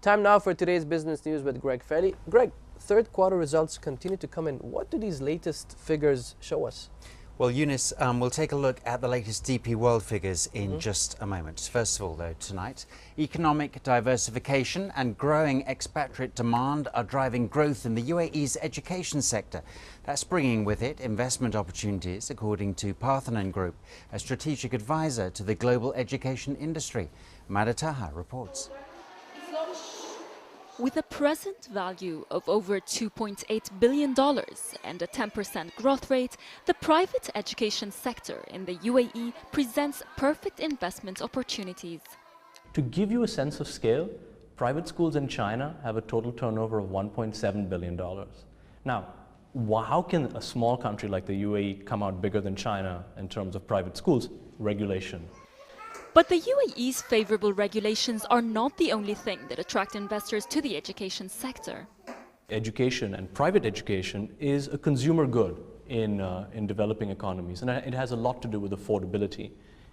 Time now for today's business news with Greg Felly. Greg, third quarter results continue to come in. What do these latest figures show us? Well, Eunice, we'll take a look at the latest DP World figures in just a moment. First of all, though, tonight, economic diversification and growing expatriate demand are driving growth in the UAE's education sector. That's bringing with it investment opportunities, according to Parthenon Group, a strategic advisor to the global education industry. Mada Taha reports. With a present value of over $2.8 billion and a 10% growth rate, the private education sector in the UAE presents perfect investment opportunities. To give you a sense of scale, private schools in China have a total turnover of $1.7 billion. Now, how can a small country like the UAE come out bigger than China in terms of private schools? Regulation. But the UAE's favorable regulations are not the only thing that attract investors to the education sector. Education and private education is a consumer good in developing economies, and it has a lot to do with affordability.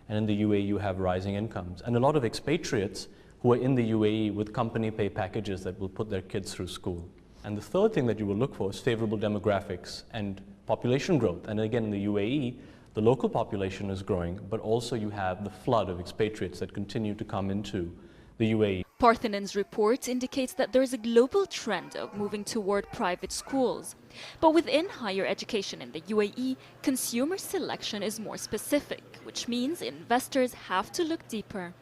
And in the UAE, you have rising incomes, and a lot of expatriates who are in the UAE with company pay packages that will put their kids through school. And the third thing that you will look for is favorable demographics and population growth. And again, in the UAE, the local population is growing, but also you have the flood of expatriates that continue to come into the UAE. Parthenon's report indicates that there is a global trend of moving toward private schools. But within higher education in the UAE, consumer selection is more specific, which means investors have to look deeper.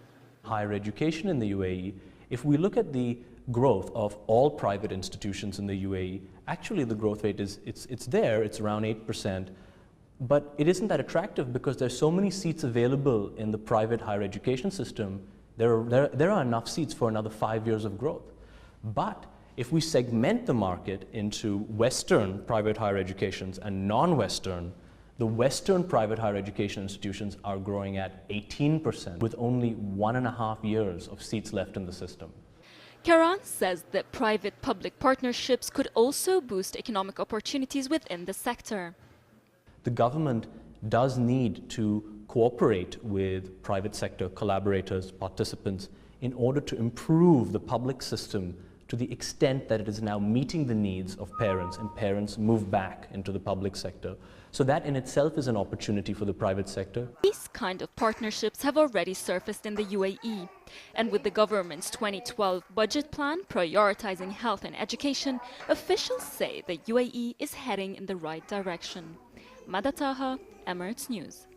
Higher education in the UAE, if we look at the growth of all private institutions in the UAE, actually the growth rate it's there, it's around 8%. But it isn't that attractive because there's so many seats available in the private higher education system. There are enough seats for another 5 years of growth. But if we segment the market into Western private higher educations and non-Western, the Western private higher education institutions are growing at 18% with only 1.5 years of seats left in the system. Karan says that private-public partnerships could also boost economic opportunities within the sector. The government does need to cooperate with private sector collaborators, participants, in order to improve the public system to the extent that it is now meeting the needs of parents, and parents move back into the public sector. So that in itself is an opportunity for the private sector. These kind of partnerships have already surfaced in the UAE. And with the government's 2012 budget plan prioritizing health and education, officials say the UAE is heading in the right direction. Mada Taha, Emirates News.